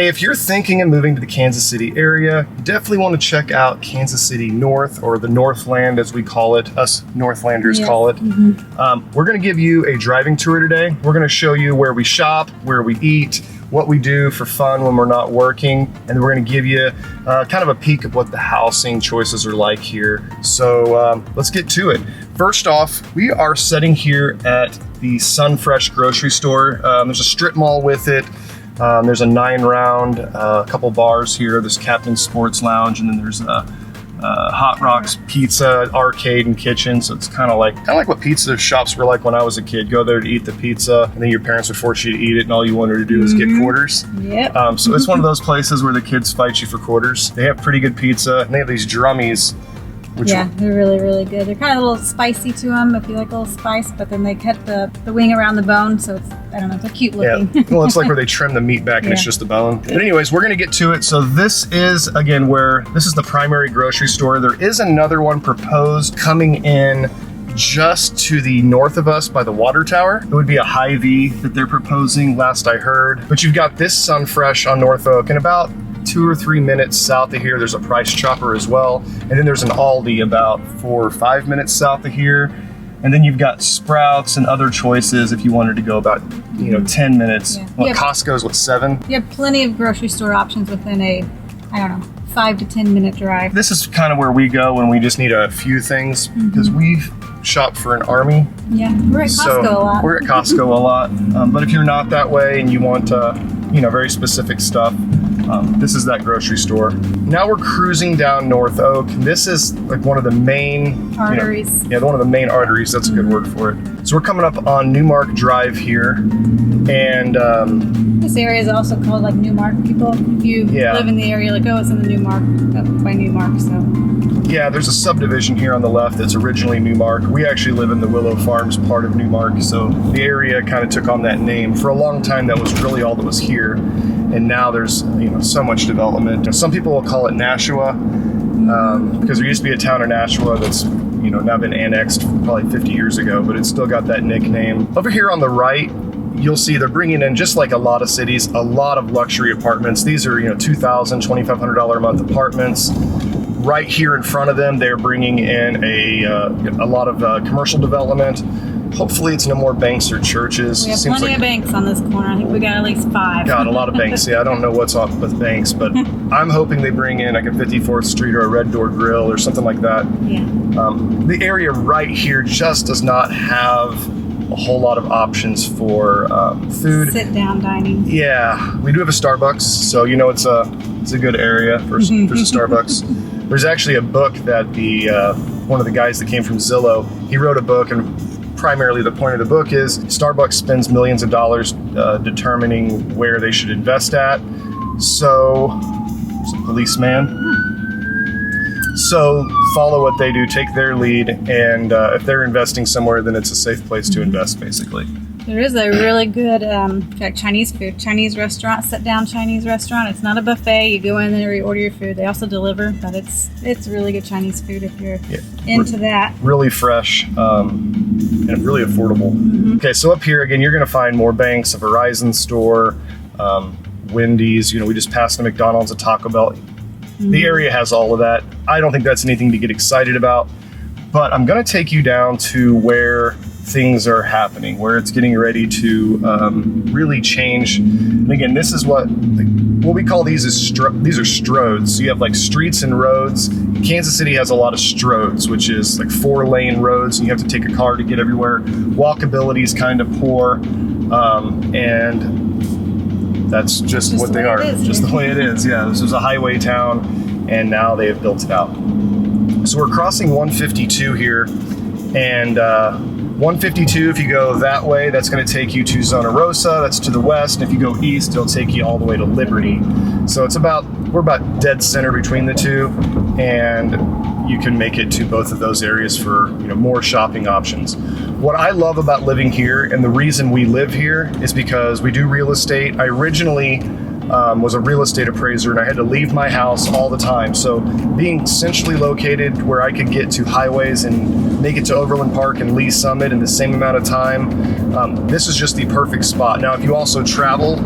Hey, if you're thinking of moving to the Kansas City area, you definitely want to check out Kansas City North, or the Northland as we call it, us Northlanders call it. We're going to give you a driving tour today. We're going to show you where we shop, where we eat, what we do for fun when we're not working, and we're going to give you kind of a peek of what the housing choices are like here. So let's get to it. First off, we are sitting here at the SunFresh grocery store. There's a strip mall with it. There's a 9-round, a couple bars here. There's Captain Sports Lounge, and then there's a Hot Rocks Pizza Arcade and Kitchen. So it's kind of like what pizza shops were like when I was a kid. Go there to eat the pizza, and then your parents would force you to eat it, and all you wanted to do was get quarters. Yep. So it's one of those places where the kids fight you for quarters. They have pretty good pizza, and they have these drummies. Yeah, they're really, really good. They're kind of a little spicy to them if you like a little spice, but then they cut the wing around the bone, so it's, I don't know, they're cute looking. Yeah. Well, it's like where they trim the meat back and it's just the bone. But anyways, we're going to get to it. So this is, again, this is the primary grocery store. There is another one proposed coming in just to the north of us by the water tower. It would be a Hy-Vee that they're proposing, last I heard. But you've got this SunFresh on North Oak, and about 2 or 3 minutes south of here, there's a Price Chopper as well. And then there's an Aldi about 4 or 5 minutes south of here. And then you've got Sprouts and other choices if you wanted to go about, 10 minutes. Yeah. Well, Costco's, 7? You have plenty of grocery store options within a, 5 to 10 minute drive. This is kind of where we go when we just need a few things, because we shop for an army. Yeah, we're at Costco a lot. We're at Costco a lot. But if you're not that way and you want, very specific stuff, this is that grocery store. Now we're cruising down North Oak. This is like one of the main arteries. One of the main arteries. That's a good word for it. So we're coming up on Newmark Drive here, and this area is also called like Newmark. People, if you live in the area, like, it's in the Newmark, up by Newmark. So yeah, there's a subdivision here on the left that's originally Newmark. We actually live in the Willow Farms part of Newmark, so the area kind of took on that name. For a long time, that was really all that was here. And now there's so much development. Some people will call it Nashua, because there used to be a town in Nashua that's now been annexed probably 50 years ago, but it's still got that nickname. Over here on the right, you'll see they're bringing in, just like a lot of cities, a lot of luxury apartments. These are $2,000, $2,500 a month apartments. Right here in front of them, they're bringing in a lot of commercial development. Hopefully it's no more banks or churches. We have plenty of banks on this corner. I think we got at least 5. Got a lot of banks. Yeah, I don't know what's up with banks, but I'm hoping they bring in like a 54th Street or a Red Door Grill or something like that. Yeah. The area right here just does not have a whole lot of options for food. Sit-down dining. Yeah, we do have a Starbucks, so it's a good area for a Starbucks. There's actually a book that one of the guys that came from Zillow, he wrote a book, and primarily the point of the book is Starbucks spends millions of dollars determining where they should invest at. So, there's a policeman. So follow what they do, take their lead, and if they're investing somewhere, then it's a safe place to invest, basically. There is a really good Chinese restaurant, sit-down Chinese restaurant. It's not a buffet. You go in there, you order your food. They also deliver, but it's really good Chinese food if you're into that. Really fresh and really affordable. Okay, so up here, again, you're going to find more banks, a Verizon store, Wendy's. We just passed a McDonald's, a Taco Bell. The area has all of that. I don't think that's anything to get excited about, but I'm going to take you down to where things are happening, where it's getting ready to really change. And again, this is what we call these are stroads. So you have like streets and roads. Kansas City has a lot of stroads, which is like 4-lane roads, and you have to take a car to get everywhere. Walkability is kind of poor, and that's just what they are. Just the way it is. Yeah, this was a highway town, and now they have built it out. So we're crossing 152 here, and 152, if you go that way, that's going to take you to Zona Rosa. That's to the west. And if you go east, it'll take you all the way to Liberty. So we're about dead center between the two, and you can make it to both of those areas for more shopping options. What I love about living here, and the reason we live here, is because we do real estate. I originally was a real estate appraiser, and I had to leave my house all the time. So being centrally located where I could get to highways and make it to Overland Park and Lee Summit in the same amount of time, this is just the perfect spot. Now, if you also travel,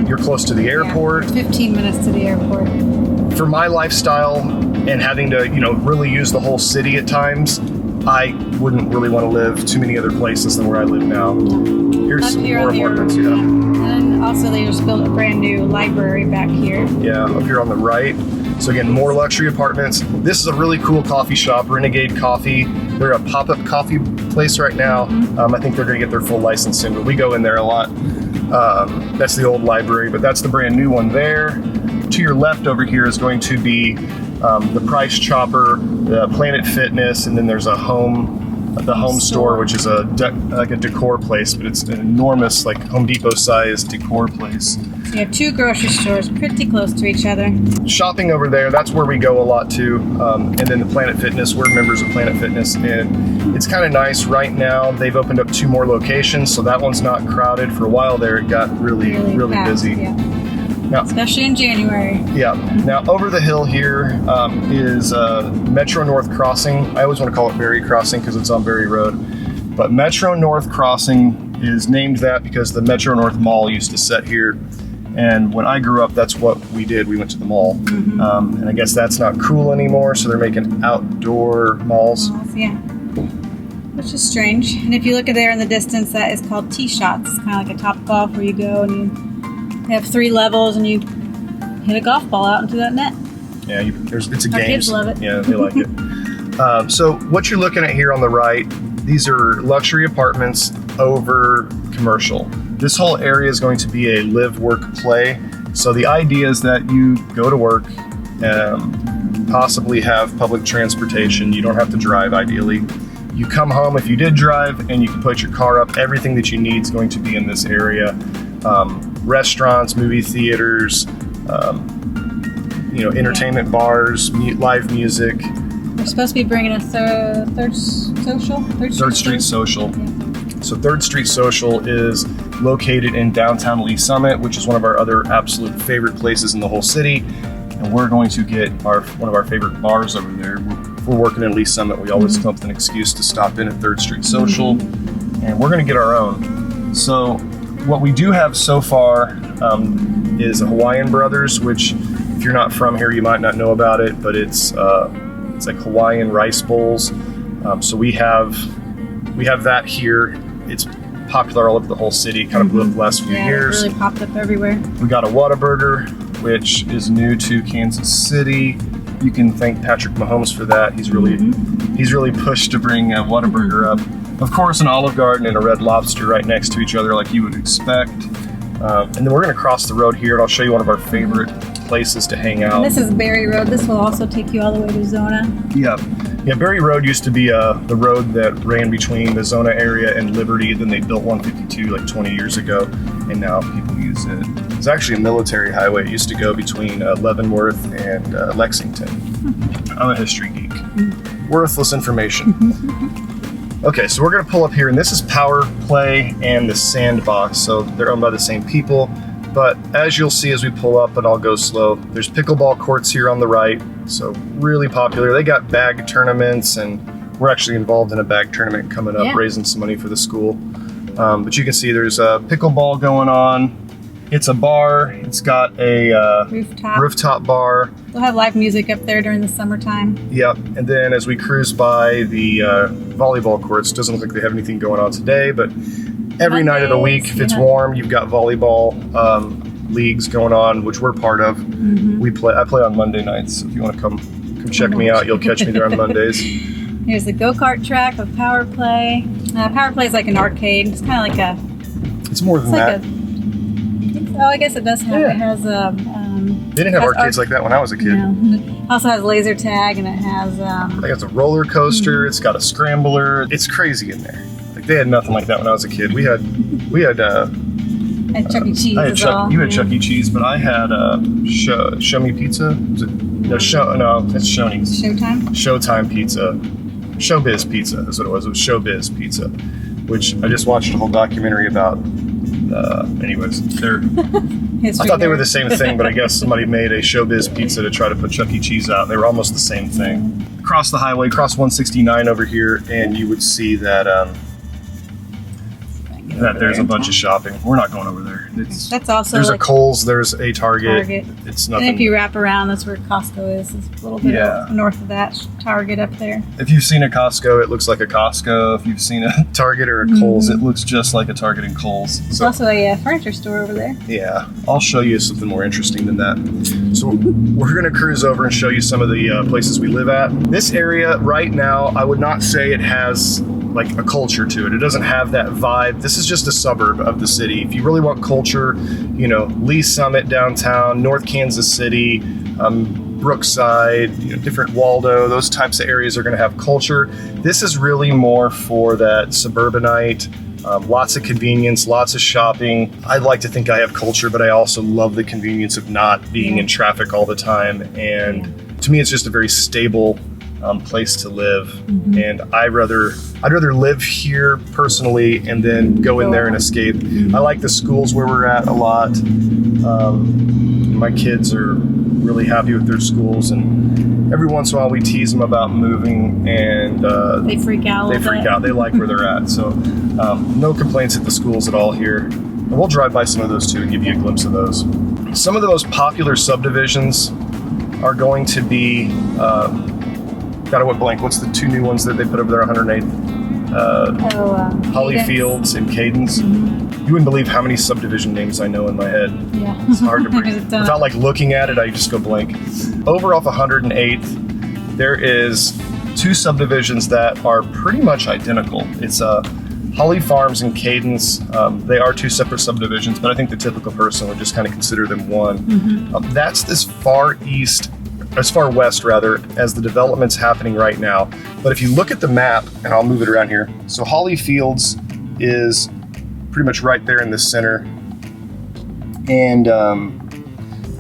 You're close to the airport. Yeah, 15 minutes to the airport. For my lifestyle and having to, really use the whole city at times, I wouldn't really want to live too many other places than where I live now. Here's some more apartments. Yeah. And then also they just built a brand new library back here. Yeah, up here on the right. So again, more luxury apartments. This is a really cool coffee shop, Renegade Coffee. They're a pop-up coffee place right now. I think they're going to get their full license soon, but we go in there a lot. That's the old library, but that's the brand new one there. To your left over here is going to be the Price Chopper, the Planet Fitness, and then there's the Home Store, which is like a decor place, but it's an enormous, like Home Depot-sized decor place. So you have two grocery stores pretty close to each other. Shopping over there, that's where we go a lot too. And then the Planet Fitness, we're members of Planet Fitness, and it's kind of nice right now. They've opened up 2 more locations, so that one's not crowded. For a while there, it got really packed, busy. Yeah. Now, especially in January. Yeah. Now, over the hill here is Metro North Crossing. I always want to call it Berry Crossing because it's on Berry Road. But Metro North Crossing is named that because the Metro North Mall used to set here. And when I grew up, that's what we did. We went to the mall. And I guess that's not cool anymore, so they're making outdoor malls. Yeah. Which is strange. And if you look at there in the distance, that is called T-Shotz. It's kind of like a top golf where you go and you have 3 levels and you hit a golf ball out into that net. Yeah, it's a game. Our kids love it. Yeah, they like it. So what you're looking at here on the right, these are luxury apartments over commercial. This whole area is going to be a live, work, play. So the idea is that you go to work, possibly have public transportation. You don't have to drive, ideally. You come home if you did drive, and you can put your car up. Everything that you need is going to be in this area. Restaurants, movie theaters, entertainment bars, live music. We're supposed to be bringing a third street social. Yeah. So 3rd Street Social is located in downtown Lee Summit, which is one of our other absolute favorite places in the whole city. And we're going to get one of our favorite bars over there. If we're working in Lee Summit, we always come up with an excuse to stop in at 3rd Street Social, and we're going to get our own. So what we do have so far is a Hawaiian Brothers, which if you're not from here, you might not know about it, but it's like Hawaiian rice bowls. So we have that here. It's popular all over the whole city. Kind of blew up the last few years. It really popped up everywhere. We got a Whattaburger, which is new to Kansas City. You can thank Patrick Mahomes for that. He's really pushed to bring Whattaburger up. Of course, an Olive Garden and a Red Lobster right next to each other, like you would expect. And then we're going to cross the road here, and I'll show you one of our favorite places to hang out. And this is Berry Road. This will also take you all the way to Zona. Yeah, Berry Road used to be the road that ran between the Zona area and Liberty. Then they built 152 like 20 years ago, and now people use it. It's actually a military highway. It used to go between Leavenworth and Lexington. I'm a history geek. Worthless information. Okay, so we're going to pull up here, and this is Powerplay and the Sandbox. So they're owned by the same people. But as you'll see as we pull up, and I'll go slow, there's pickleball courts here on the right. So really popular. They got bag tournaments, and we're actually involved in a bag tournament coming up, raising some money for the school. But you can see there's a pickleball going on. It's a bar. It's got a rooftop bar. They'll have live music up there during the summertime. Yep. And then as we cruise by the volleyball courts, doesn't look like they have anything going on today, but every night of the week, if it's warm, you've got volleyball leagues going on, which we're part of. I play on Monday nights. So if you want to come check me out, you'll catch me there on Mondays. Here's the go-kart track with Powerplay. Powerplay is like an arcade. It's kind of like a... It's more than that. I guess it does have... It has they didn't have arcades like that when I was a kid. No. It also has laser tag, and it has... I think it's a roller coaster. It's got a scrambler. It's crazy in there. Like, they had nothing like that when I was a kid. We had Chuck E. Cheese as well. You had Chuck E. Cheese, but I had Show Me Pizza. Was it, no, it's Shoney's. Showtime Pizza. Showbiz Pizza is what it was. It was Showbiz Pizza, which I just watched a whole documentary about. Anyways, I thought they were the same thing, but I guess somebody made a Showbiz Pizza to try to put Chuck E. Cheese out. They were almost the same thing. Cross the highway, cross 169 over here, and you would see that get that over there's there. a bunch of shopping. We're not going over there. That's also there's like a Kohl's, there's a Target. Target. It's And nothing. if you wrap around, that's where Costco is. It's a little bit north of that Target up there. If you've seen a Costco, it looks like a Costco. If you've seen a Target or a Kohl's, it looks just like a Target and Kohl's. There's also a furniture store over there. Yeah, I'll show you something more interesting than that. So we're going to cruise over and show you some of the places we live at. This area right now, I would not say it has like a culture to it. It doesn't have that vibe. This is just a suburb of the city. If you really want culture, you know, Lee Summit downtown, North Kansas City, Brookside, you know, different Waldo, those types of areas are going to have culture. This is really more for that suburbanite. Lots of convenience, lots of shopping. I'd like to think I have culture, but I also love the convenience of not being in traffic all the time. And to me, it's just a very stable place to live. And I'd rather live here personally and then go in there and escape. I like the schools where we're at a lot. My kids are really happy with their schools, and every once in a while we tease them about moving, and they freak out. They like where they're at. So no complaints at the schools at all here. And we'll drive by some of those too and give you a glimpse of those. Some of the most popular subdivisions are going to be gotta went blank. What's the two new ones that they put over there? 108th, Holly Cadence. Fields and Cadence. You wouldn't believe how many subdivision names I know in my head. Yeah, It's hard to breathe. There's a ton. Without like looking at it, I just go blank. Over off 108th, there is two subdivisions that are pretty much identical. It's Holly Farms and Cadence. They are two separate subdivisions, but I think the typical person would just kind of consider them one. That's as far west rather, as the development's happening right now. But if you look at the map, and I'll move it around here. So Holly Fields is pretty much right there in the center. And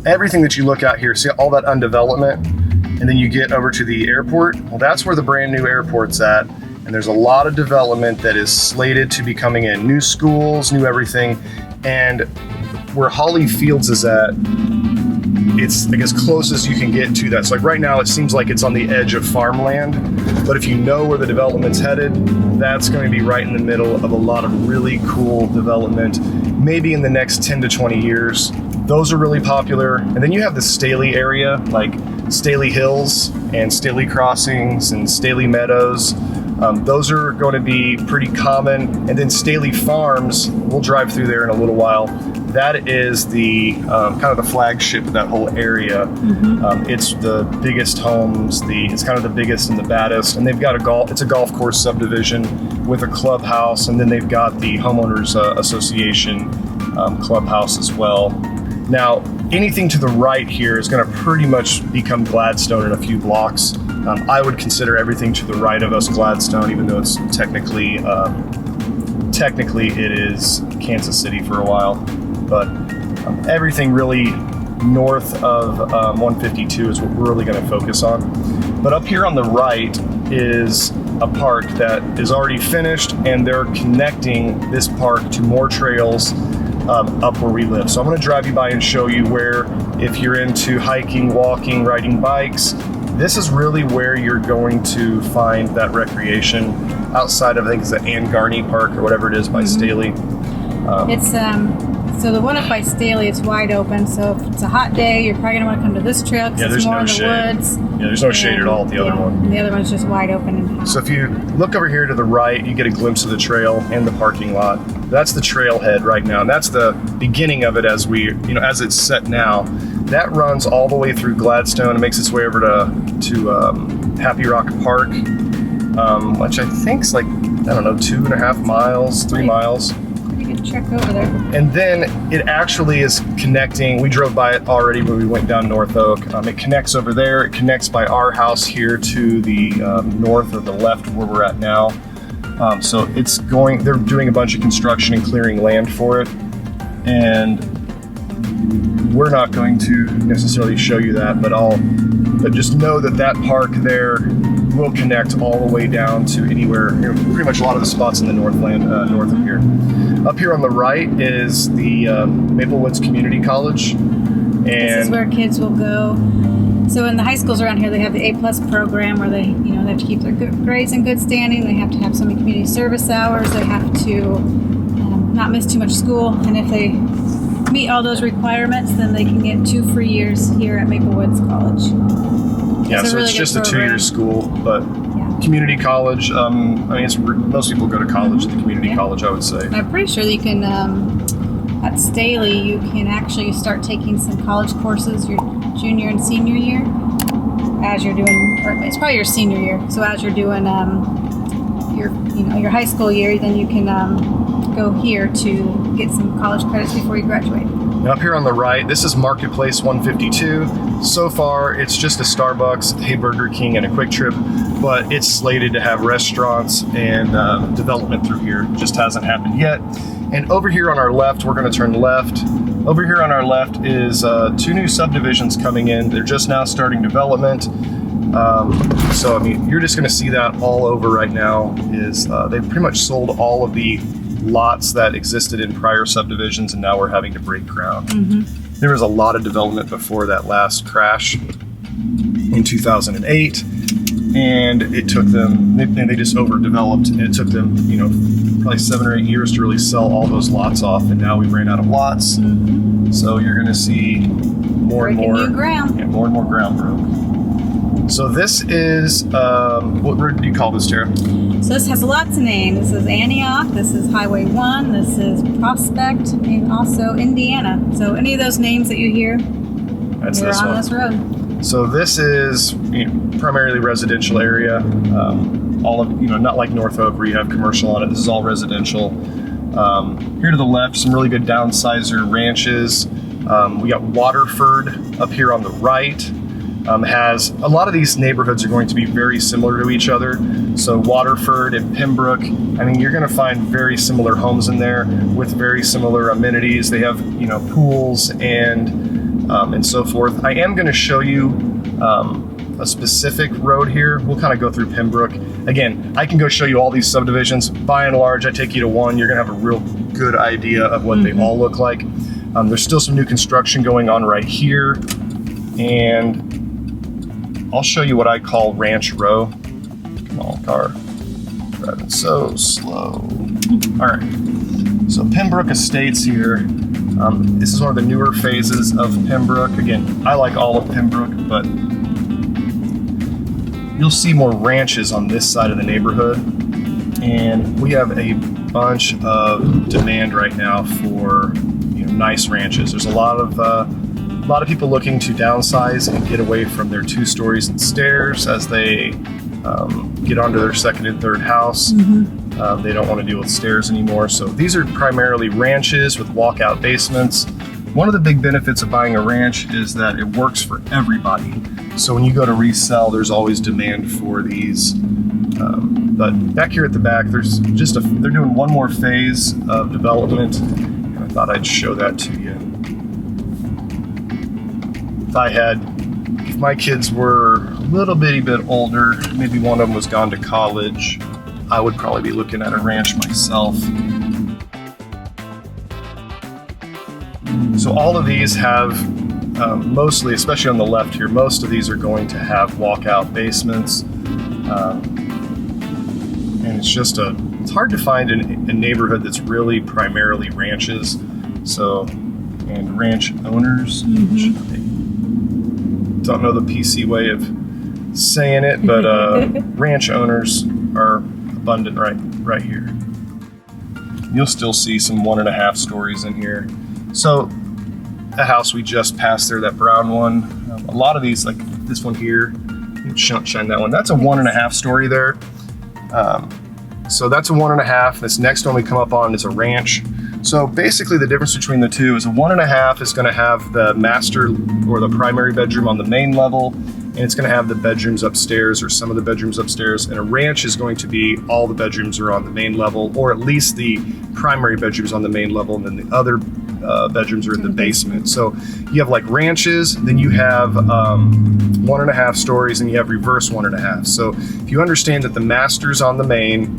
everything that you look out here, see all that undevelopment, and then you get over to the airport. Well, that's where the brand new airport's at. And there's a lot of development that is slated to be coming in. New schools, new everything. And where Holly Fields is at, it's like as close as you can get to that. So like right now, it seems like it's on the edge of farmland. But if you know where the development's headed, that's going to be right in the middle of a lot of really cool development, maybe in the next 10 to 20 years. Those are really popular. And then you have the Staley area, like Staley Hills and Staley Crossings and Staley Meadows. Those are going to be pretty common. And then Staley Farms, we'll drive through there in a little while. That is the kind of the flagship of that whole area. It's the biggest homes. It's kind of the biggest and the baddest. And they've got it's a golf course subdivision with a clubhouse, and then they've got the homeowners association clubhouse as well. Now, anything to the right here is going to pretty much become Gladstone in a few blocks. I would consider everything to the right of us Gladstone, even though it's technically it is Kansas City for a while. But everything really north of 152 is what we're really going to focus on. But up here on the right is a park that is already finished, and they're connecting this park to more trails up where we live. So I'm going to drive you by and show you where, if you're into hiking, walking, riding bikes, this is really where you're going to find that recreation outside of, I think it's the Garney Park or whatever it is by Staley. It's so the one up by Staley, it's wide open. So if it's a hot day, you're probably gonna want to come to this trail because it's more in the woods. Yeah, there's no shade at all at the other one. And the other one's just wide open and hot. So if you look over here to the right, you get a glimpse of the trail and the parking lot. That's the trailhead right now, and that's the beginning of it as it's set now. That runs all the way through Gladstone and makes its way over to Happy Rock Park, which I think's like, I don't know, 2.5 miles, 3 miles. You can check over there. And then it actually is connecting. We drove by it already when we went down North Oak. It connects over there. It connects by our house here to the north or the left where we're at now. So they're doing a bunch of construction and clearing land for it. And we're not going to necessarily show you that, but just know that park there will connect all the way down to anywhere, pretty much a lot of the spots in the Northland, north of here. Up here on the right is the Maple Woods Community College. And this is where kids will go. So in the high schools around here, they have the A+ program where they have to keep their grades in good standing. They have to have so many community service hours. They have to not miss too much school, and if they meet all those requirements, then they can get 2 free years here at Maplewoods College. Yeah, so it's just a 2-year school, but community college. I mean, most people go to college at the community college, I would say. I'm pretty sure that you can, at Staley, you can actually start taking some college courses your junior and senior year as you're doing, or it's probably your senior year. So as you're doing your high school year, then you can go here to get some college credits before you graduate. Now up here on the right, this is Marketplace 152. So far, it's just a Starbucks, a Burger King, and a QuikTrip, but it's slated to have restaurants and development through here. It just hasn't happened yet. And over here on our left, we're going to turn left. Over here on our left is 2 new subdivisions coming in. They're just now starting development. So, I mean, you're just going to see that all over right now. They've pretty much sold all of the lots that existed in prior subdivisions, and now we're having to break ground. There was a lot of development before that last crash in 2008, and it took them, they just overdeveloped, and it took them, probably 7 or 8 years to really sell all those lots off, and now we ran out of lots. So you're going to see more and more ground broke. So this is, what road do you call this, Tara? So this has lots of names. This is Antioch, this is Highway 1, this is Prospect, and also Indiana. So any of those names that you hear, That's you're this on one. this road. So this is primarily residential area. All of, not like North Oak where you have commercial on it. This is all residential. Here to the left, some really good downsizer ranches. We got Waterford up here on the right. Has a lot of these neighborhoods are going to be very similar to each other. So Waterford and Pembrooke, I mean, you're going to find very similar homes in there with very similar amenities. They have, pools and so forth. I am going to show you a specific road here. We'll kind of go through Pembrooke. Again, I can go show you all these subdivisions. By and large, I take you to one. You're going to have a real good idea of what they all look like. There's still some new construction going on right here. And I'll show you what I call Ranch Row. Come on, car. Driving so slow. All right. So Pembroke Estates here. This is one of the newer phases of Pembroke. Again, I like all of Pembroke, but you'll see more ranches on this side of the neighborhood. And we have a bunch of demand right now for nice ranches. There's a lot of people looking to downsize and get away from their 2 stories and stairs as they get onto their second and third house. They don't want to deal with stairs anymore. So these are primarily ranches with walkout basements. One of the big benefits of buying a ranch is that it works for everybody. So when you go to resell, there's always demand for these. But back here at the back, there's they're doing one more phase of development. And I thought I'd show that to you. If my kids were a little bitty bit older, maybe one of them was gone to college, I would probably be looking at a ranch myself. So all of these have, mostly, especially on the left here, most of these are going to have walkout basements. And it's hard to find a neighborhood that's really primarily ranches. So, and ranch owners. Don't know the PC way of saying it, but ranch owners are abundant right here. You'll still see some 1.5 stories in here. So the house we just passed there, that brown one, a lot of these, like this one here, shine that one. That's a 1.5 story there. So that's a 1.5. This next one we come up on is a ranch. So basically the difference between the two is a 1.5 is going to have the master or the primary bedroom on the main level, and it's going to have the bedrooms upstairs or some of the bedrooms upstairs. And a ranch is going to be all the bedrooms are on the main level, or at least the primary bedrooms on the main level, and then the other bedrooms are in the basement. So you have like ranches, then you have 1.5 stories, and you have reverse 1.5. So if you understand that the master's on the main,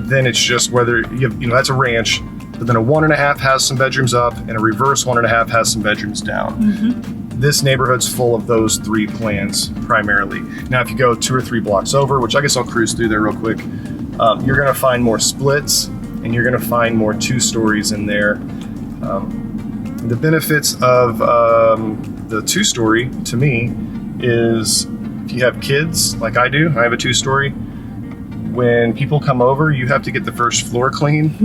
then it's just whether you have, that's a ranch. But then a 1.5 has some bedrooms up, and a reverse 1.5 has some bedrooms down. This neighborhood's full of those 3 plans primarily. Now, if you go 2 or 3 blocks over, which I guess I'll cruise through there real quick, you're going to find more splits. and you're going to find more 2-stories in there. The benefits of the 2-story to me is if you have kids like I do, I have a 2-story. When people come over, you have to get the first floor clean,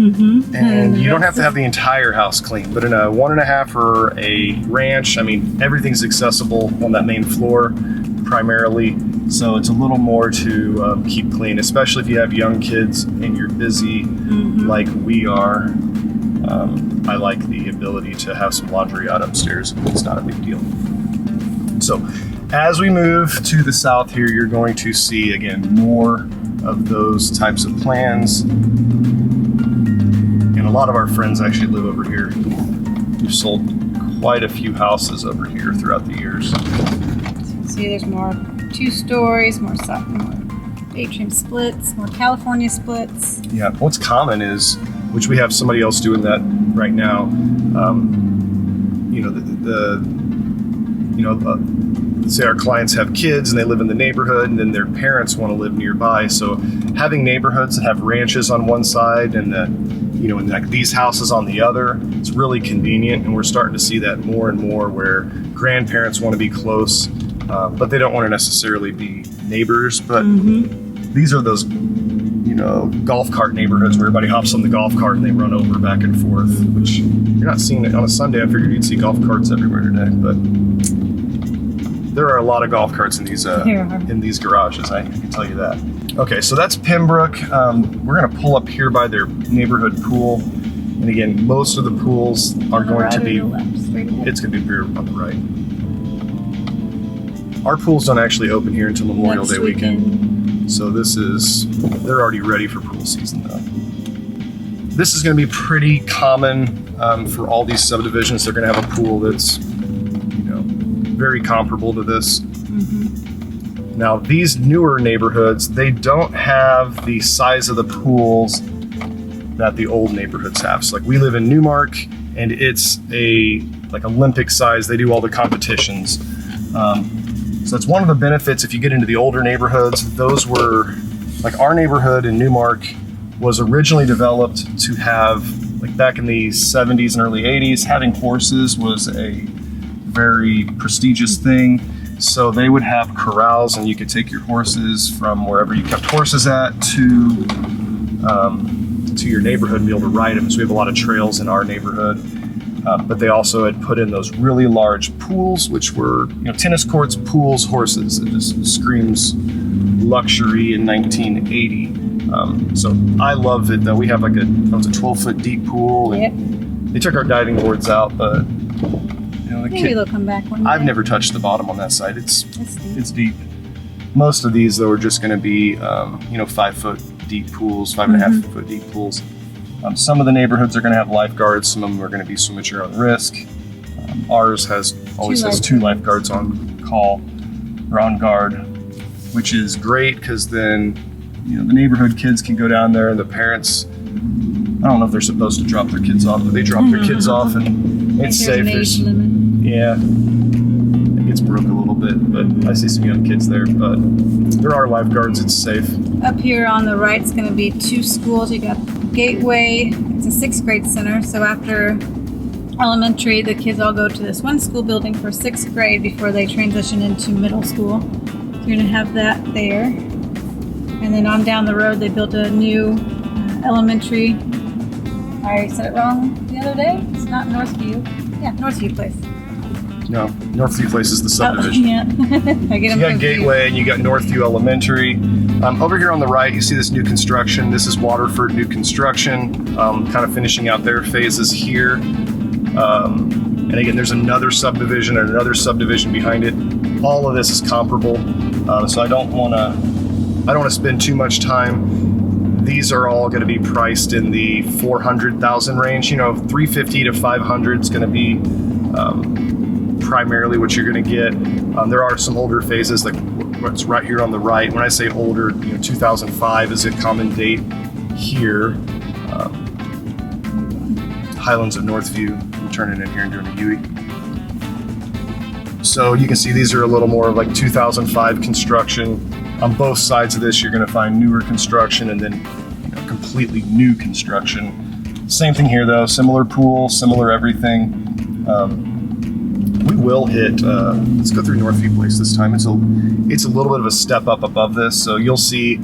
and you don't have to have the entire house clean. But in a 1.5 or a ranch, I mean, everything's accessible on that main floor primarily. So it's a little more to keep clean, especially if you have young kids and you're busy like we are. I like the ability to have some laundry out upstairs. It's not a big deal. So as we move to the south here, you're going to see, again, more of those types of plans. And a lot of our friends actually live over here. We've sold quite a few houses over here throughout the years. See, there's more 2-stories, more atrium splits, more California splits. Yeah, what's common is, which we have somebody else doing that right now, say our clients have kids and they live in the neighborhood, and then their parents want to live nearby. So having neighborhoods that have ranches on one side and and like these houses on the other, it's really convenient. And we're starting to see that more and more, where grandparents want to be close, but they don't want to necessarily be neighbors. But these are those, golf cart neighborhoods where everybody hops on the golf cart and they run over back and forth, which you're not seeing it on a Sunday. I figured you'd see golf carts everywhere today, but there are a lot of golf carts in these garages. I can tell you that. Okay, so that's Pembrooke. We're going to pull up here by their neighborhood pool, and again, most of the pools are going to be. It's going to be here on the right. Our pools don't actually open here until Memorial Day weekend, so they're already ready for pool season though. This is going to be pretty common for all these subdivisions. They're going to have a pool that's very comparable to this. Now, these newer neighborhoods, they don't have the size of the pools that the old neighborhoods have. So like we live in Newmark, and it's like Olympic size. They do all the competitions. So that's one of the benefits if you get into the older neighborhoods. Those were, like our neighborhood in Newmark was originally developed to have, like back in the 70s and early 80s, having horses was a very prestigious thing. So they would have corrals, and you could take your horses from wherever you kept horses at to your neighborhood and be able to ride them. So we have a lot of trails in our neighborhood. But they also had put in those really large pools, which were tennis courts, pools, horses. It just screams luxury in 1980. So I love it though. We have like a 12-foot deep pool. And they took our diving boards out, but maybe they'll come back one day. I've never touched the bottom on that side. It's deep. Most of these though are just going to be 5-foot deep pools, 5.5-foot deep pools. Some of the neighborhoods are going to have lifeguards. Some of them are going to be swim at your own risk. Ours always has 2 lifeguards on call or on guard, which is great because then the neighborhood kids can go down there, and the parents, I don't know if they're supposed to drop their kids off, but they drop their kids off, and it's safe. There's an age limit. Yeah, it gets broke a little bit, but I see some young kids there. But there are lifeguards. It's safe. Up here on the right is going to be 2 schools. You got Gateway. It's a 6th grade center. So after elementary, the kids all go to this one school building for 6th grade before they transition into middle school. So you're going to have that there. And then on down the road, they built a new elementary. I said it wrong the other day. It's not Northview. Yeah, Northview Place. No, Northview Place is the subdivision. Yeah. You got Gateway and you got Northview Elementary. Over here on the right, you see this new construction. This is Waterford new construction, kind of finishing out their phases here. And again, there's another subdivision and another subdivision behind it. All of this is comparable, so I don't want to spend too much time. These are all going to be priced in the 400,000 range. 350 to 500 is going to be primarily what you're going to get. There are some older phases, like what's right here on the right. When I say older, 2005 is a common date here. Highlands of Northview, I'm turning in here and doing a UE. So you can see these are a little more of like 2005 construction. On both sides of this, you're going to find newer construction, and then completely new construction. Same thing here though, similar pool, similar everything. We will hit, let's go through Northview Place this time. It's a little bit of a step up above this, so you'll see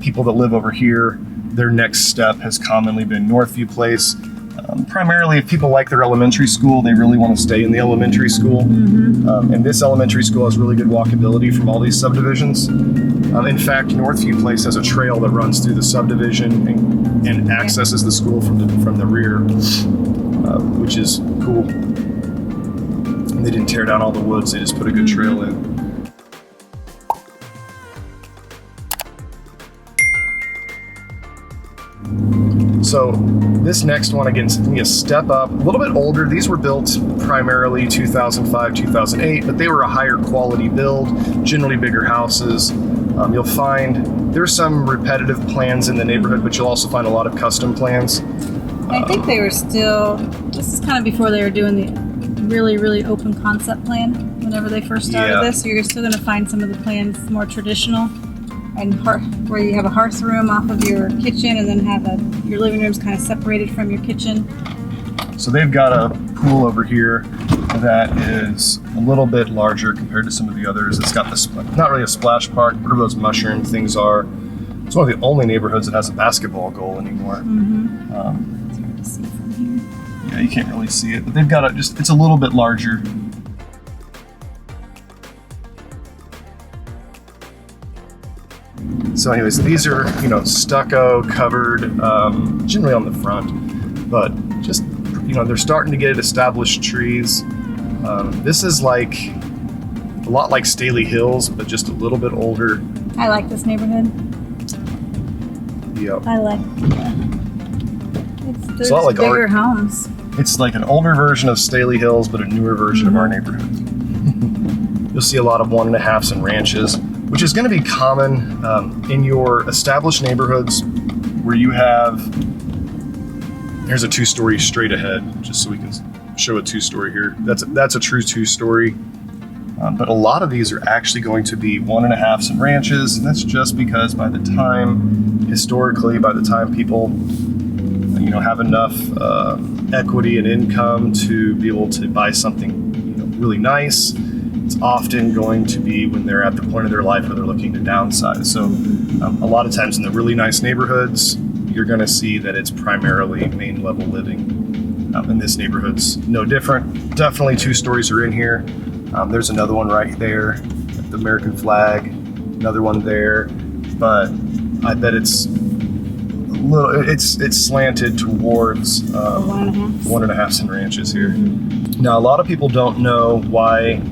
people that live over here, their next step has commonly been Northview Place. Primarily, if people like their elementary school, they really want to stay in the elementary school. And this elementary school has really good walkability from all these subdivisions. In fact, Northview Place has a trail that runs through the subdivision and accesses the school from the rear, which is cool. And they didn't tear down all the woods; they just put a good trail in. So this next one, again, is going to be a step up, a little bit older. These were built primarily 2005, 2008, but they were a higher quality build, generally bigger houses. You'll find there's some repetitive plans in the neighborhood, but you'll also find a lot of custom plans. I think they were still, this is kind of before they were doing the really, really open concept plan. Whenever they first started this, you're still going to find some of the plans more traditional. And where you have a hearth room off of your kitchen, and then have your living room's kind of separated from your kitchen. So they've got a pool over here that is a little bit larger compared to some of the others. It's got this, not really a splash park, whatever those mushroom things are. It's one of the only neighborhoods that has a basketball goal anymore. It's hard to see from here. Yeah, you can't really see it, but they've got it's a little bit larger. So anyways, these are, stucco covered, generally on the front, but just, they're starting to get established trees. This is like a lot like Staley Hills, but just a little bit older. I like this neighborhood. Yep. I like It's a lot like bigger homes. It's like an older version of Staley Hills, but a newer version of our neighborhood. You'll see a lot of 1.5s and ranches, which is going to be common in your established neighborhoods where you have, here's a 2-story straight ahead, just so we can show a 2-story here. That's a true 2-story. But a lot of these are actually going to be 1.5s and ranches, and that's just because historically, by the time people, have enough equity and income to be able to buy something, really nice, it's often going to be when they're at the point of their life where they're looking to downsize. So a lot of times in the really nice neighborhoods, you're going to see that it's primarily main level living. And this neighborhood's no different. Definitely 2 stories are in here. There's another one right there, the American flag, another one there, but I bet it's slanted towards 1.5s and ranches here. Now, a lot of people don't know why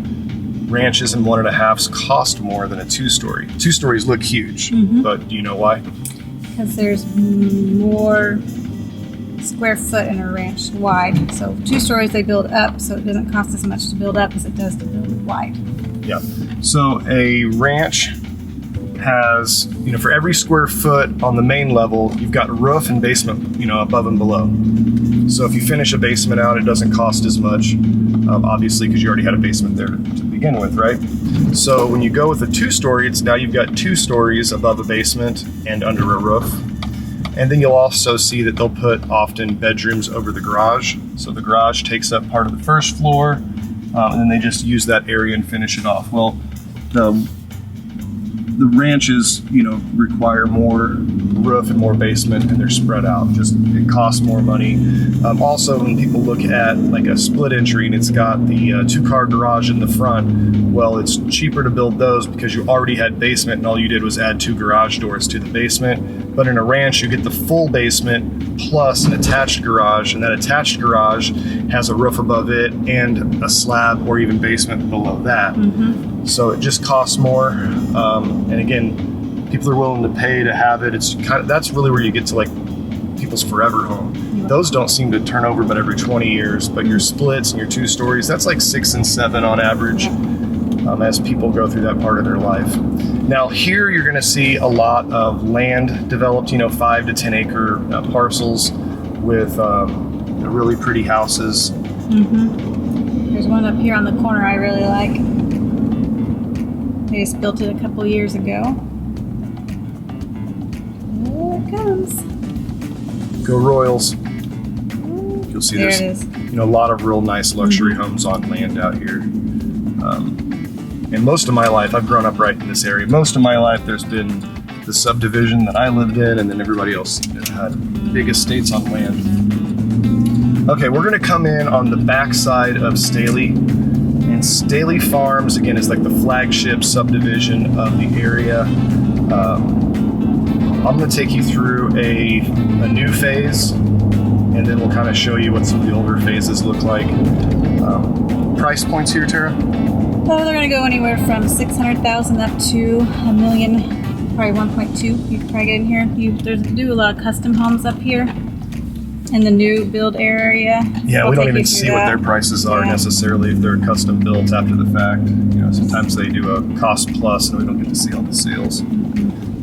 ranches and 1.5s cost more than a 2-story. 2 stories look huge, but do you know why? Because there's more square foot in a ranch wide. So 2 stories they build up, so it doesn't cost as much to build up as it does to build wide. Yeah. So a ranch has, for every square foot on the main level, you've got roof and basement, above and below. So if you finish a basement out, it doesn't cost as much, obviously, because you already had a basement there to begin with, right? So when you go with a 2-story, now you've got 2 stories above a basement and under a roof. And then you'll also see that they'll put often bedrooms over the garage. So the garage takes up part of the first floor, and then they just use that area and finish it off. Well, the ranches, require more roof and more basement, and they're spread out. It costs more money. Also, when people look at like a split entry and it's got the 2-car garage in the front, well, it's cheaper to build those because you already had basement and all you did was add 2 garage doors to the basement. But in a ranch, you get the full basement plus an attached garage, and that attached garage has a roof above it and a slab or even basement below that. So it just costs more. And again, people are willing to pay to have it. That's really where you get to like people's forever home. Those don't seem to turn over but every 20 years, but your splits and your 2 stories, that's like 6 and 7 on average as people go through that part of their life. Now here you're going to see a lot of land developed, 5 to 10 acre parcels with really pretty houses. There's one up here on the corner I really like. They just built it a couple years ago. Here it comes. Homes. Go Royals. You'll see There there's it is. a lot of real nice luxury homes on land out here. And most of my life, I've grown up right in this area. Most of my life, there's been the subdivision that I lived in, and then everybody else had big estates on land. Okay, we're gonna come in on the backside of Staley. And Staley Farms, again, is like the flagship subdivision of the area. I'm gonna take you through a new phase, and then we'll kind of show you what some of the older phases look like. Price points here, Tara? Well, they're going to go anywhere from $600,000 up to $1 million, probably 1.2. You can probably get in here. They do a lot of custom homes up here in the new build area. Yeah, I'll we don't take even you see through what that. their prices are Yeah. necessarily if they're custom built after the fact. Sometimes they do a cost plus, and we don't get to see all the sales. A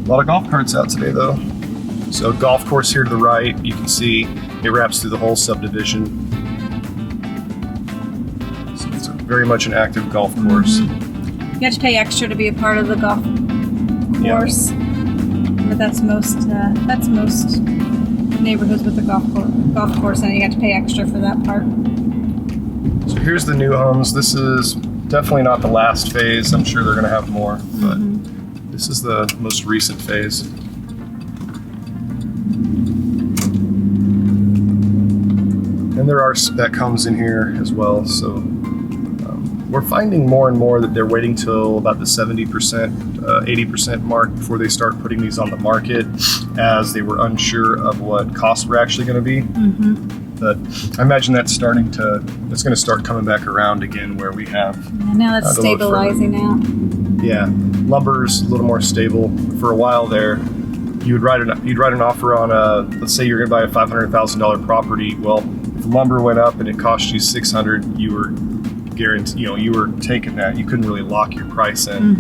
lot of golf carts out today, though. So golf course here to the right, you can see it wraps through the whole subdivision. So it's very much an active golf course. You have to pay extra to be a part of the golf course, but that's most neighborhoods with a golf course, and you have to pay extra for that part. So here's the new homes. This is definitely not the last phase. I'm sure they're going to have more, but this is the most recent phase. And there are spec homes in here as well. So we're finding more and more that they're waiting till about the 70%, 80% mark before they start putting these on the market, as they were unsure of what costs were actually going to be. But I imagine that's going to start coming back around again, where we have. Yeah, now that's stabilizing out. Yeah, lumber's a little more stable. For a while there, you'd write an offer on let's say you're going to buy a $500,000 property. Well, if lumber went up and it cost you $600,000, you were guaranteed. You were taking that. You couldn't really lock your price in.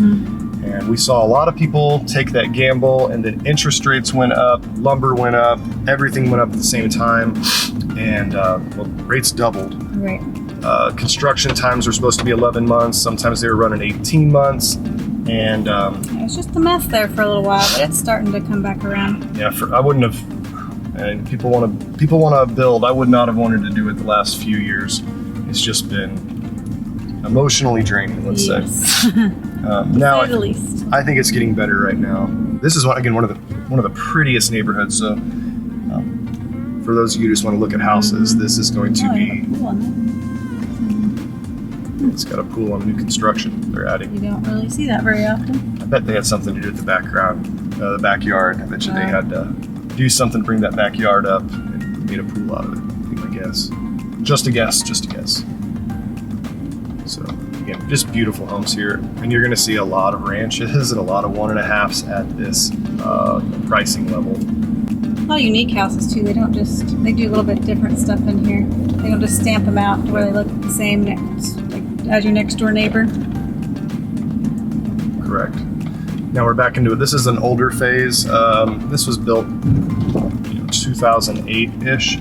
And we saw a lot of people take that gamble, and then interest rates went up, lumber went up, everything went up at the same time, and rates doubled. Right. Construction times were supposed to be 11 months. Sometimes they were running 18 months. And It was just a mess there for a little while, but it's starting to come back around. yeah, I wouldn't have. And people want to build. I would not have wanted to do it the last few years. It's just been emotionally draining, let's say. Now, At least. I think it's getting better right now. This is one of the prettiest neighborhoods. So, for those of you who just want to look at houses, this is going to be. It's got a pool on new construction they're adding. You don't really see that very often. I bet they had something to do with the backyard. I bet you they had to do something to bring that backyard up and made a pool out of it. I guess. Just a guess. So again, just beautiful homes here, and you're going to see a lot of ranches and a lot of 1.5s at this pricing level. A lot of unique houses too. They do a little bit different stuff in here. They don't just stamp them out to where they look the same as your next door neighbor. Correct. Now we're back into it. This is an older phase. This was built 2008-ish.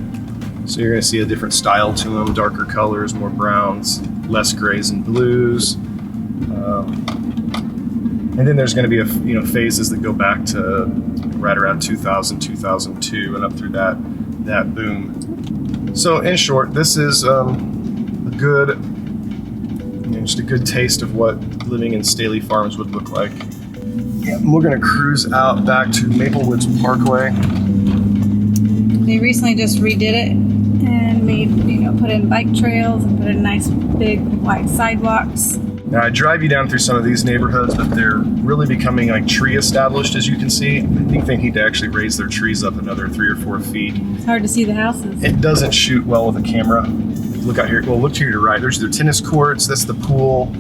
So you're going to see a different style to them, darker colors, more browns, less grays and blues. And then there's going to be phases that go back to right around 2000, 2002 and up through that boom. So in short, this is just a good taste of what living in Staley Farms would look like. And we're going to cruise out back to Maplewoods Parkway. They recently just redid it and put in bike trails and put in nice big wide sidewalks. Now I drive you down through some of these neighborhoods, but they're really becoming like tree established, as you can see. I think they need to actually raise their trees up another 3 or 4 feet. It's hard to see the houses. It doesn't shoot well with a camera. Look out here. Well, look to your right. There's their tennis courts. That's the pool.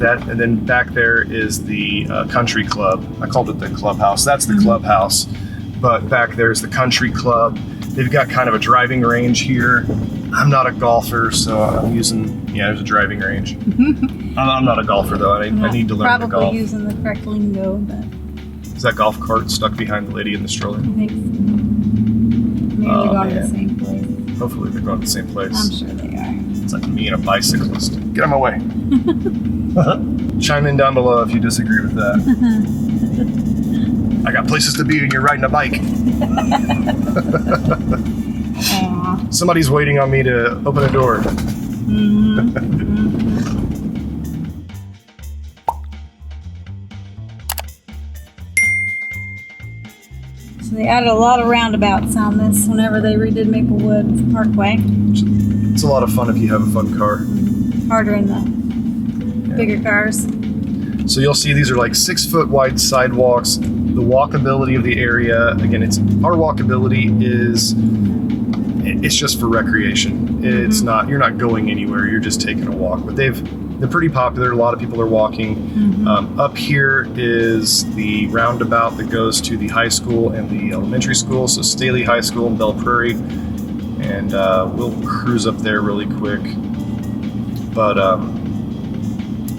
And then back there is the country club. I called it the clubhouse. That's the clubhouse. But back there's the country club. They've got kind of a driving range here. I'm not a golfer, so I'm using, there's a driving range. I'm not a golfer, though. I need to learn to golf. Probably using the correct lingo, but... Is that golf cart stuck behind the lady in the stroller? I think so. Maybe they're going to the same place. Hopefully they're going to the same place. I'm sure they are. It's like me and a bicyclist. Get out of my way. Chime in down below if you disagree with that. I got places to be and you're riding a bike. Somebody's waiting on me to open a door. So they added a lot of roundabouts on this whenever they redid Maplewood Parkway. It's a lot of fun if you have a fun car. Harder in the bigger cars. So you'll see these are like 6 foot wide sidewalks. The walkability of the area, again, our walkability it's just for recreation. It's not, you're not going anywhere, you're just taking a walk. But they're pretty popular. A lot of people are walking. Up here is the roundabout that goes to the high school and the elementary school. So Staley Highschool in Belle, Prairie. And we'll cruise up there really quick. But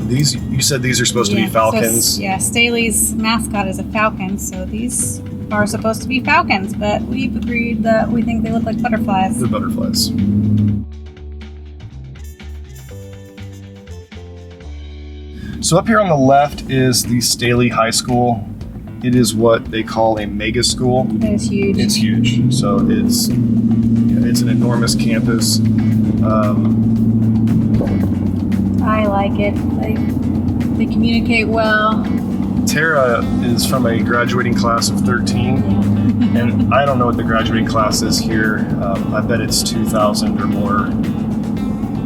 you said these are supposed to be falcons. So, Staley's mascot is a falcon, so these are supposed to be falcons, but we've agreed that we think they look like butterflies. They're butterflies. So up here on the left is the Staley High School. It is what they call a mega school. It is huge. It's huge. So it's an enormous campus. I like it. They communicate well. Tara is from a graduating class of 13, and I don't know what the graduating class is here. I bet it's 2,000 or more.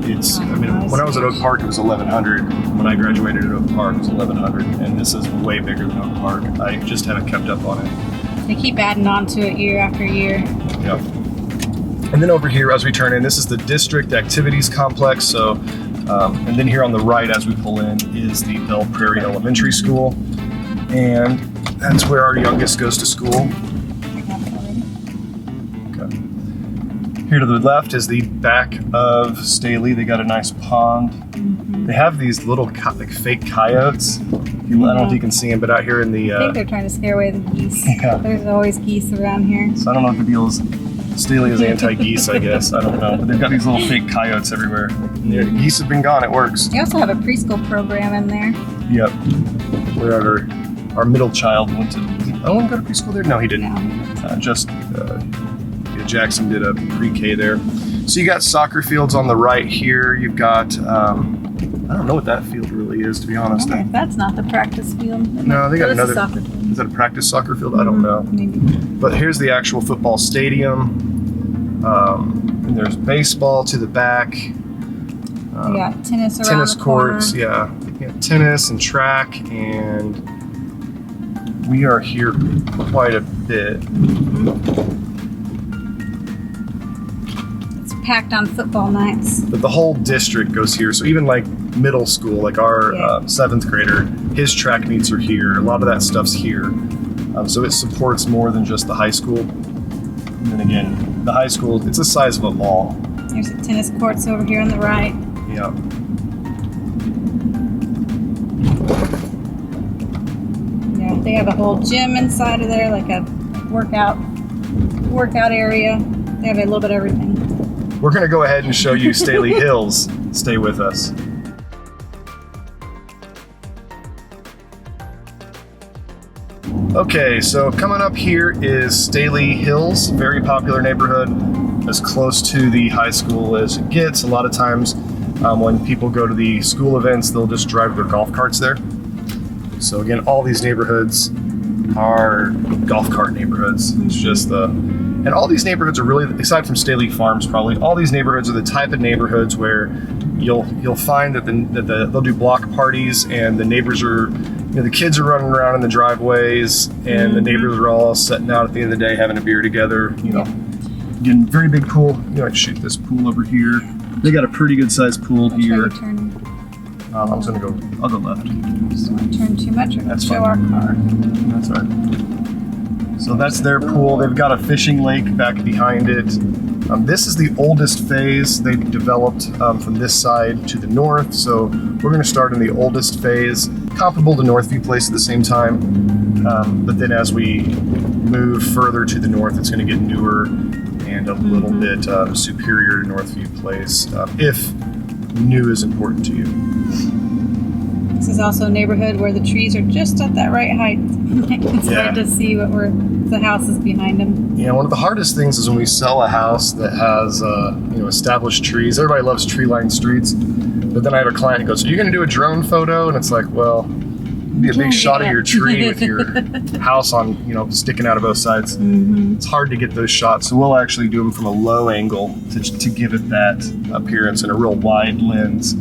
When I was at Oak Park, it was 1,100. When I graduated at Oak Park, it was 1,100, and this is way bigger than Oak Park. I just haven't kept up on it. They keep adding on to it year after year. Yeah. And then over here, as we turn in, this is the District Activities Complex. So, and then here on the right, as we pull in, is the Belle Prairie Elementary School. And that's where our youngest goes to school. Okay. Here to the left is the back of Staley. They got a nice pond. They have these little fake coyotes. I don't know if you can see them, but out here in the... I think they're trying to scare away the geese. Yeah. There's always geese around here. So I don't know if the deal is... Staley is anti-geese, I guess. I don't know. But they've got these little fake coyotes everywhere. The geese have been gone. It works. They also have a preschool program in there. Yep. Where our middle child went to... Oh, he go to preschool there? No, he didn't. No. Jackson did a pre-K there. So you got soccer fields on the right here. You've got... I don't know what that field really is, to be honest. Okay, that's not the practice field. No, they got another... Soccer field. Is that a practice soccer field? I don't know. Maybe. But here's the actual football stadium. And there's baseball to the back. We got tennis around tennis the courts, corner. yeah, tennis and track, and we are here quite a bit. It's packed on football nights. But the whole district goes here, so even like middle school, like our 7th grader, his track meets are here. A lot of that stuff's here. So it supports more than just the high school. And then again, the high school, it's the size of a mall. There's the tennis courts over here on the right. Yeah. Yeah, they have a whole gym inside of there, like a workout area. They have a little bit of everything. We're going to go ahead and show you Staley Hills. Stay with us. Okay, so coming up here is Staley Hills, very popular neighborhood, as close to the high school as it gets. A lot of times when people go to the school events, they'll just drive their golf carts there. So again, all these neighborhoods are golf cart neighborhoods. It's just and all these neighborhoods are really, aside from Staley Farms probably, all these neighborhoods are the type of neighborhoods where you'll find that they'll do block parties and the neighbors are, the kids are running around in the driveways and the neighbors are all sitting out at the end of the day having a beer together, Again, very big pool. I shoot this pool over here. They got a pretty good sized pool here. I'm just gonna go on the left. Just don't turn too much or That's show fine. our car. That's all right. So that's their pool. They've got a fishing lake back behind it. This is the oldest phase they've developed from this side to the north. So we're going to start in the oldest phase, comparable to Northview Place at the same time. But then as we move further to the north, it's going to get newer and a little bit superior to Northview Place, if new is important to you. This is also a neighborhood where the trees are just at that right height. It's hard to see the house is behind them. Yeah, one of the hardest things is when we sell a house that has established trees. Everybody loves tree-lined streets, but then I have a client who goes, "Are you going to do a drone photo?" And it's like, well, it'd be a big shot of your tree with your house on, sticking out of both sides. Mm-hmm. It's hard to get those shots, so we'll actually do them from a low angle to give it that appearance and a real wide lens.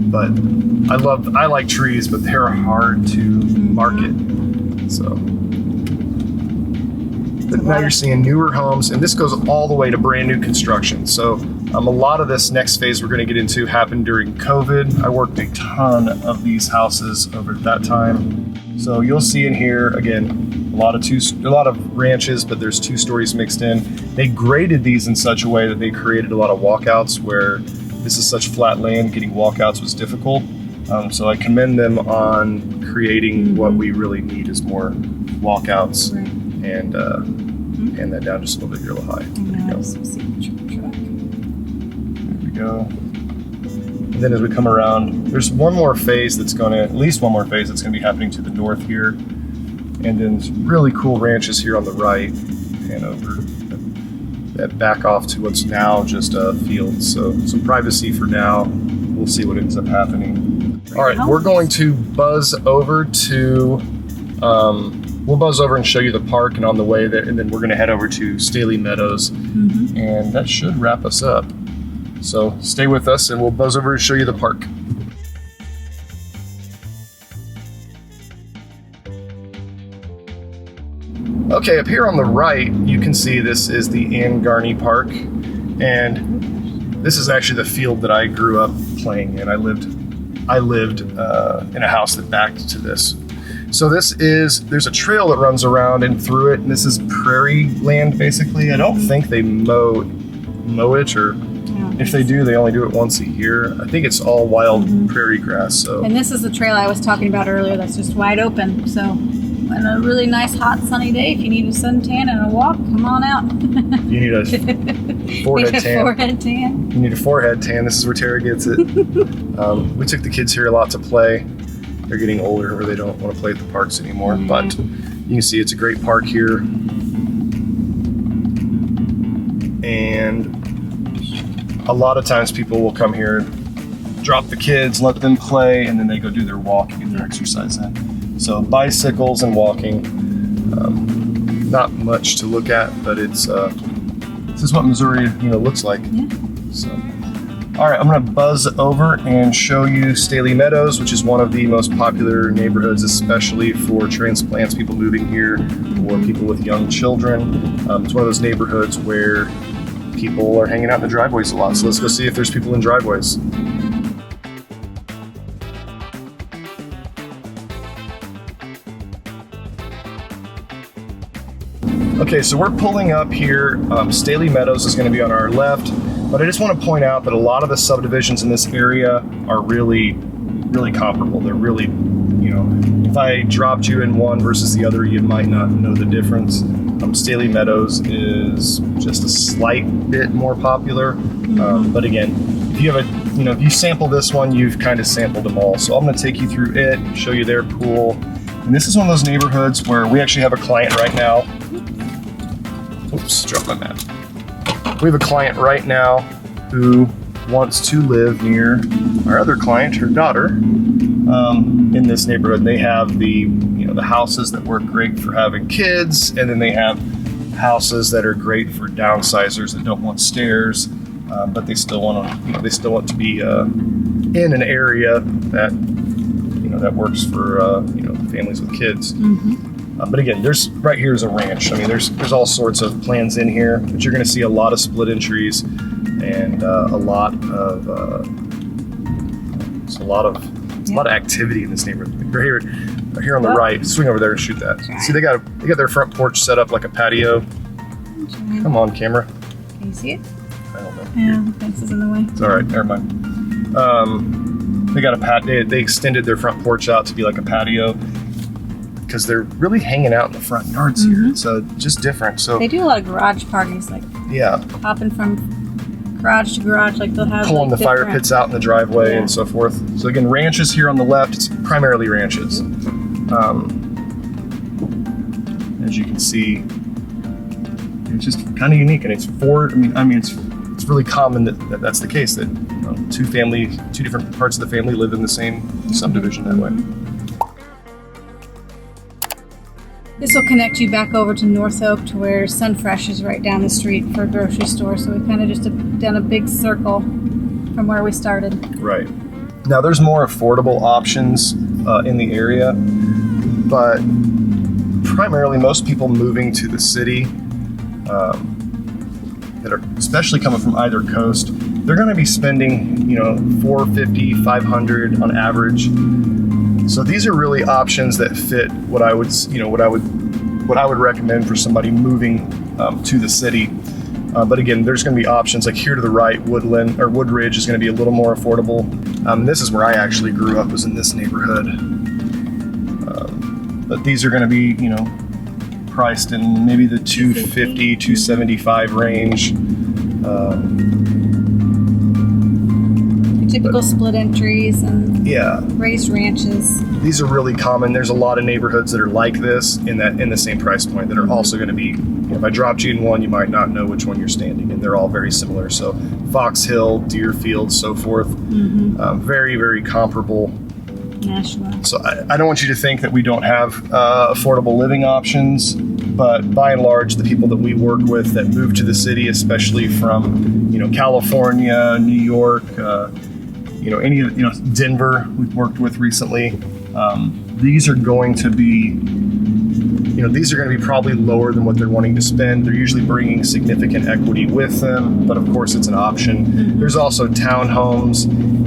But I like trees, but they're hard to market. So, but now you're seeing newer homes, and this goes all the way to brand new construction. So a lot of this next phase we're going to get into happened during COVID. I worked a ton of these houses over at that time. So you'll see in here, again, a lot of ranches, but there's 2 stories mixed in. They graded these in such a way that they created a lot of walkouts where this is such flat land, getting walkouts was difficult. So I commend them on creating what we really need is more walkouts. Right. And hand that down just a little bit, you're a little high. There we go. And then as we come around, there's at least one more phase that's going to be happening to the north here. And then some really cool ranches here on the right and over that back off to what's now just a field. So some privacy for now. We'll see what ends up happening. All right, we're going to buzz over to, we'll buzz over and show you the park, and on the way there, and then we're going to head over to Staley Meadows, and that should wrap us up. So stay with us, and we'll buzz over and show you the park. Okay, up here on the right, you can see this is the Garney Park, and this is actually the field that I grew up playing in. I lived in a house that backed to this. So there's a trail that runs around and through it, and this is prairie land basically. I don't think they mow it, or if they do, they only do it once a year. I think it's all wild prairie grass. So. And this is the trail I was talking about earlier that's just wide open. So on a really nice hot sunny day, if you need a suntan and a walk, come on out. You need a forehead tan. You need a forehead tan. This is where Tara gets it. We took the kids here a lot to play. They're getting older where they don't want to play at the parks anymore. But you can see it's a great park here. And a lot of times people will come here, drop the kids, let them play, and then they go do their walk and get their exercise in. So bicycles and walking, not much to look at, but this is what Missouri looks like. Yeah. So. All right, I'm going to buzz over and show you Staley Meadows, which is one of the most popular neighborhoods, especially for transplants, people moving here, or people with young children. It's one of those neighborhoods where people are hanging out in the driveways a lot. So let's go see if there's people in driveways. Okay, so we're pulling up here. Staley Meadows is going to be on our left. But I just want to point out that a lot of the subdivisions in this area are really, really comparable. They're really, if I dropped you in one versus the other, you might not know the difference. Staley Meadows is just a slight bit more popular. But again, if you have if you sample this one, you've kind of sampled them all. So I'm going to take you through it, show you their pool. And this is one of those neighborhoods where we actually have a client right now. Oops, dropped my map. We have a client right now who wants to live near our other client, her daughter, in this neighborhood. They have the houses that work great for having kids, and then they have houses that are great for downsizers that don't want stairs, but they still want to be in an area that that works for families with kids. But again, right here is a ranch. I mean, there's all sorts of plans in here, but you're going to see a lot of split entries and a lot of activity in this neighborhood. Right here on the right. Swing over there and shoot that. See, they got their front porch set up like a patio. Come on, camera. Can you see it? I don't know. Yeah, the fence is in the way. It's all right. Never mind. They got a patio. They extended their front porch out to be like a patio, because they're really hanging out in the front yards here. So just different. So they do a lot of garage parties, like hopping from garage to garage, like they'll have pulling like the fire different- pits out in the driveway Yeah. and so forth. So again, ranches here on the left, it's primarily ranches. As you can see, it's just kind of unique, and it's it's really common that that's the case, that two different parts of the family live in the same subdivision that way. This will connect you back over to North Oak, to where SunFresh is right down the street for a grocery store. So we've kind of just done a big circle from where we started. Right. Now there's more affordable options in the area, but primarily most people moving to the city that are especially coming from either coast, they're going to be spending, $450, $500 on average. So these are really options that fit what I would recommend for somebody moving to the city. But again, there's going to be options like here to the right, Woodridge is going to be a little more affordable. This is where I actually grew up, was in this neighborhood. But these are going to be, priced in maybe the $250, $275 range. Typical split entries and Yeah, raised ranches. these are really common. There's a lot of neighborhoods that are like this in the same price point that are also going to be, if I dropped you in one, you might not know which one you're standing in. They're all very similar. So Fox Hill, Deerfield, so forth, very, very comparable. Nashua. So I don't want you to think that we don't have affordable living options, but by and large, the people that we work with that move to the city, especially from California, New York, Denver, we've worked with recently. These are going to be probably lower than what they're wanting to spend. They're usually bringing significant equity with them, but of course it's an option. There's also townhomes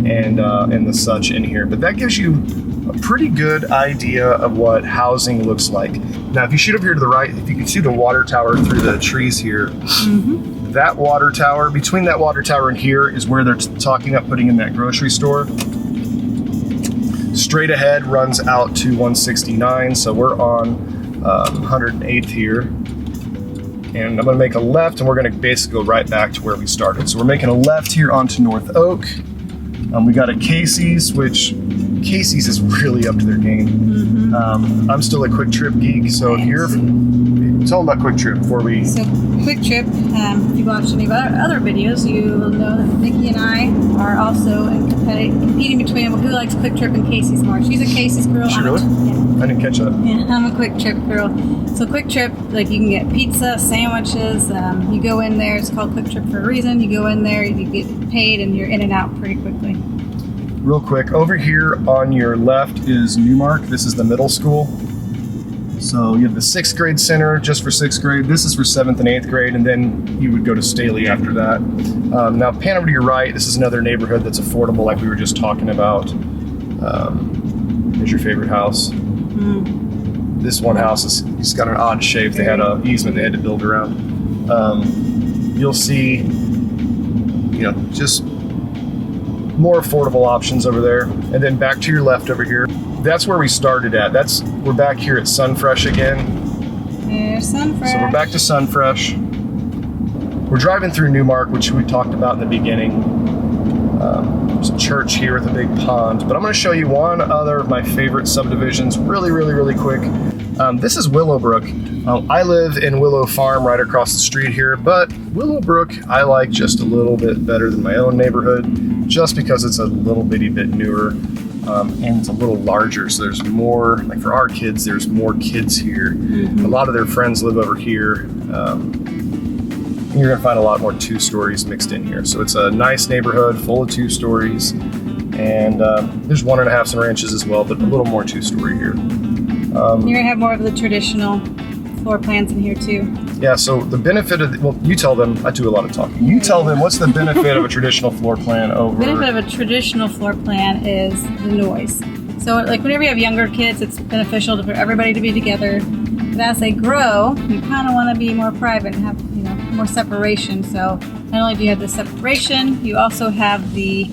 and the such in here, but that gives you a pretty good idea of what housing looks like. Now, if you shoot up here to the right, if you can see the water tower through the trees here, that water tower, between that water tower and here is where they're talking about putting in that grocery store. Straight ahead runs out to 169, so we're on 108th here. And I'm going to make a left, and we're going to basically go right back to where we started. So we're making a left here onto North Oak. We got a Casey's, which Casey's is really up to their game. I'm still a QuikTrip geek, so if you're... Tell them about QuikTrip before we... So QuikTrip, if you watch any of our other videos, you will know that Nikki and I are also competing between who likes QuikTrip and Casey's more. She's a Casey's girl. She really? Yeah. I didn't catch that. Yeah, I'm a QuikTrip girl. So QuikTrip, like you can get pizza, sandwiches. You go in there. It's called QuikTrip for a reason. You go in there, you get paid, and you're in and out pretty quickly. Real quick, over here on your left is Newmark. This is the middle school. So you have the 6th grade center just for 6th grade. This is for 7th and 8th grade, and then you would go to Staley after that. Now pan over to your right. This is another neighborhood that's affordable, like we were just talking about. Here's your favorite house. This one house it's got an odd shape. They had an easement they had to build around. You'll see, just more affordable options over there. And then back to your left over here. That's where we started at. We're back here at SunFresh again. There's SunFresh. So we're back to SunFresh. We're driving through Newmark, which we talked about in the beginning. There's a church here with a big pond. But I'm going to show you one other of my favorite subdivisions really, really, really quick. This is Willow Brooke. I live in Willow Farm right across the street here, but Willow Brooke I like just a little bit better than my own neighborhood, just because it's a little bitty bit newer. And it's a little larger, so there's more, like for our kids, there's more kids here. A lot of their friends live over here. And you're gonna find a lot more 2 stories mixed in here. So it's a nice neighborhood full of 2 stories. And there's 1.5 ranches as well, but a little more 2-story here. You're gonna have more of the traditional floor plans in here too. Yeah, so the benefit of, you tell them, I do a lot of talking. You tell them what's the benefit of a traditional floor plan over... The benefit of a traditional floor plan is the noise. So like whenever you have younger kids, it's beneficial for everybody to be together. But as they grow, you kind of want to be more private and have more separation. So not only do you have the separation, you also have the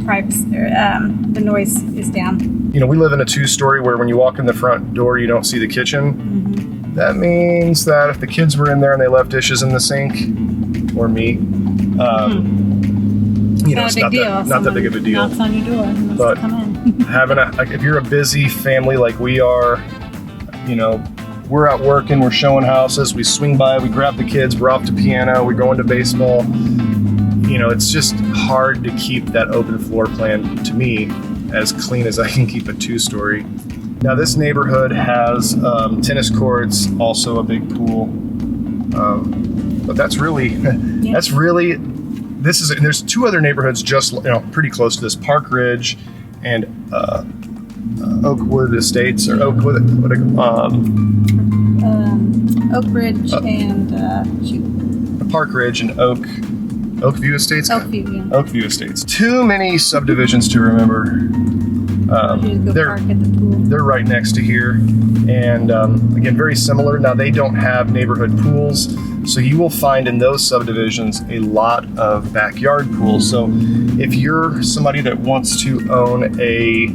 privacy. The noise is down. We live in a 2-story where when you walk in the front door, you don't see the kitchen. That means that if the kids were in there and they left dishes in the sink, or me, You know, Not a big deal. not that big of a deal. Knocks on your door and wants But to come in. having if you're a busy family like we are, you know, we're out working, we're showing houses, we swing by, we grab the kids, we're off to piano, we go into baseball. You know, it's just hard to keep that open floor plan, to me, as clean as I can keep a 2-story. Now, this neighborhood has tennis courts, also a big pool. But that's really, there's 2 other neighborhoods just, pretty close to this, Park Ridge and Oakwood Estates, or Oakwood, Oak Ridge and Park Ridge and Oakview Estates? Oakview, yeah. Oakview Estates. Too many subdivisions to remember. They're right next to here. And again, very similar. Now, they don't have neighborhood pools, so you will find in those subdivisions a lot of backyard pools. So if you're somebody that wants to own a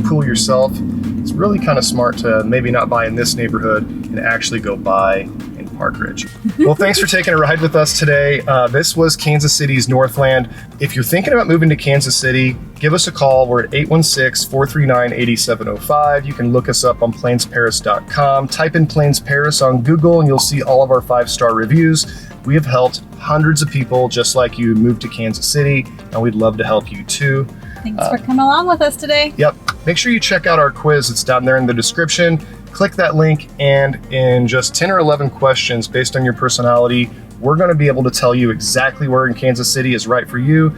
pool yourself, it's really kind of smart to maybe not buy in this neighborhood and actually go buy in Park Ridge. Well, thanks for taking a ride with us today. This was Kansas City's Northland. If you're thinking about moving to Kansas City, give us a call. We're at 816-439-8705. You can look us up on plansparis.com. Type in Plains Paris on Google and you'll see all of our 5-star reviews. We have helped hundreds of people just like you move to Kansas City, and we'd love to help you too. Thanks for coming along with us today. Yep. Make sure you check out our quiz. It's down there in the description. Click that link, and in just 10 or 11 questions based on your personality, we're going to be able to tell you exactly where in Kansas City is right for you,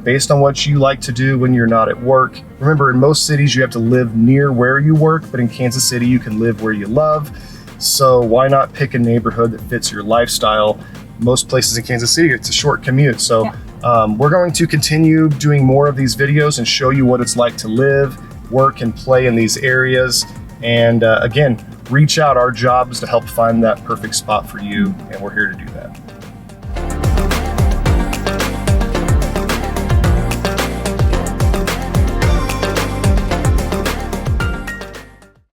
based on what you like to do when you're not at work. Remember, in most cities, you have to live near where you work, but in Kansas City, you can live where you love. So why not pick a neighborhood that fits your lifestyle? Most places in Kansas City, it's a short commute. So we're going to continue doing more of these videos and show you what it's like to live, work, and play in these areas. And again, reach out. Our job is to help find that perfect spot for you, and we're here to do that.